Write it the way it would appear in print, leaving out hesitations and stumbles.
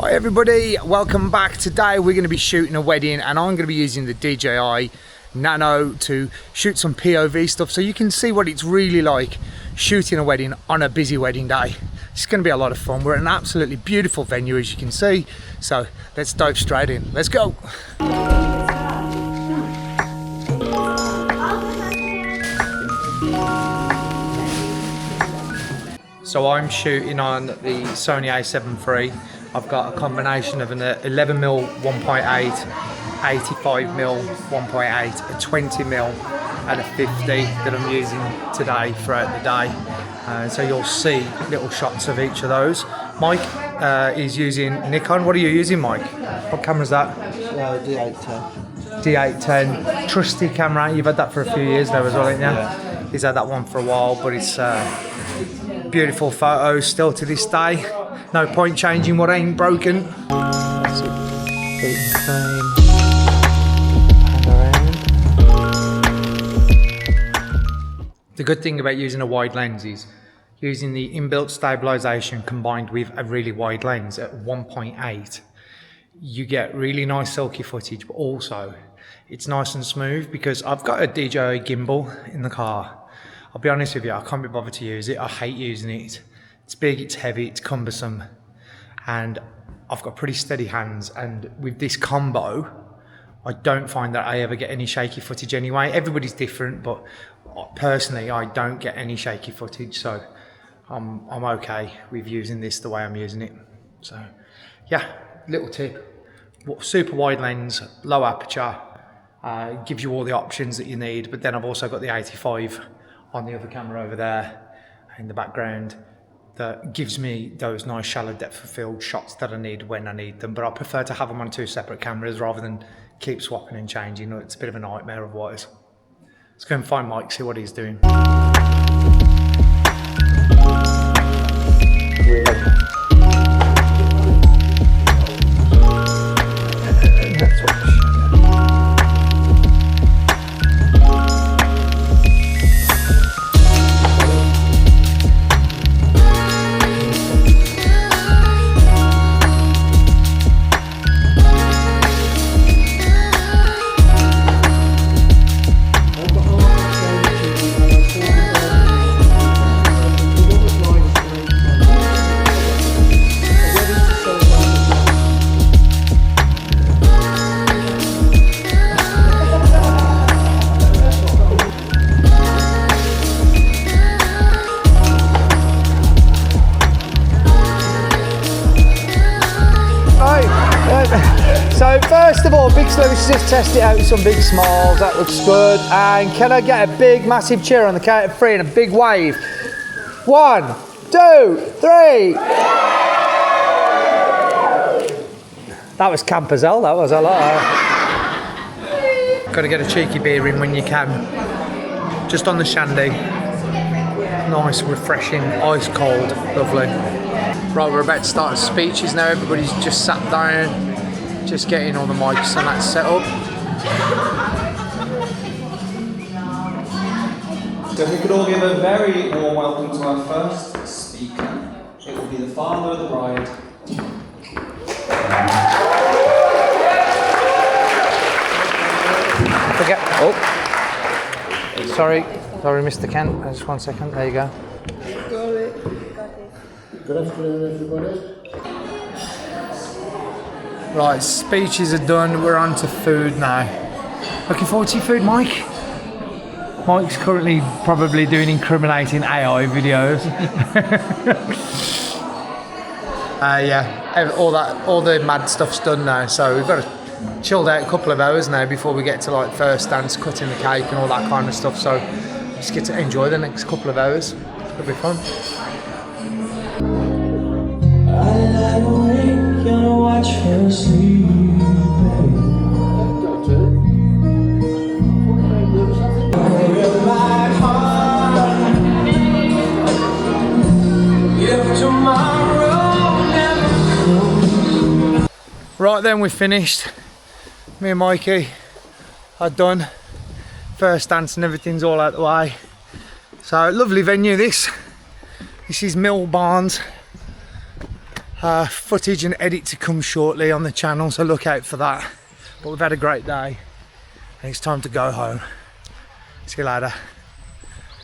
Hi everybody, welcome back. Today we're going to be shooting a wedding and I'm going to be using the DJI Nano to shoot some POV stuff so you can see what it's really like shooting a wedding on a busy wedding day. It's going to be a lot of fun. We're at an absolutely beautiful venue as you can see, so let's dive straight in. Let's go. So I'm shooting on the Sony a7 III. I've got a combination of an 11mm 1.8, 85mm 1.8, a 20mm and a 50 that I'm using today throughout the day. So you'll see little shots of each of those. Mike is using Nikon. What are you using, Mike? What camera is that? D810. D810. Trusty camera. You've had that for a few years now as well, haven't you? Yeah. He's had that one for a while, but it's beautiful photos still to this day. No point changing what ain't broken. The good thing about using a wide lens is using the inbuilt stabilization combined with a really wide lens at 1.8. You get really nice silky footage, but also it's nice and smooth because I've got a DJI gimbal in the car. I'll be honest with you, I can't be bothered to use it. I hate using it. It's big, it's heavy, it's cumbersome, and I've got pretty steady hands. And with this combo, I don't find that I ever get any shaky footage anyway. Everybody's different, but personally, I don't get any shaky footage, so I'm okay with using this the way I'm using it. So, yeah, little tip: super wide lens, low aperture, gives you all the options that you need. But then I've also got the 85 on the other camera over there in the background that gives me those nice shallow depth of field shots that I need when I need them. But I prefer to have them on two separate cameras rather than keep swapping and changing. It's a bit of a nightmare otherwise. Let's go and find Mike, see what he's doing. So first of all, big slow, let's just test it out with some big smalls. That looks good. And can I get a big massive cheer on the count of three and a big wave? 1, 2, 3. That was camp as hell, that was a lot. Got to get a cheeky beer in when you can. Just on the shandy. Nice, refreshing, ice cold, lovely. Right, we're about to start speeches now. Everybody's just sat down. Just getting all the mics and that set up. So if we could all give a very warm welcome to our first speaker. It will be the father of the bride. Forget. Oh, sorry, Mr. Kent. Just 1 second. There you go. Good afternoon, everybody. Right, speeches are done. We're on to food now. Looking forward to your food, Mike. Mike's currently probably doing incriminating AI videos. Yeah, all the mad stuff's done now. So we've got to chill out a couple of hours now before we get to like first dance, cutting the cake, and all that kind of stuff. So just get to enjoy the next couple of hours. It'll be fun. Watch her sleep. Right then, we're finished. Me and Mikey are done. First dance and everything's all out the way. So lovely venue this. This is Mill Barnes. footage and edit to come shortly on the channel, so look out for that. But we've had a great day and it's time to go home. See you later.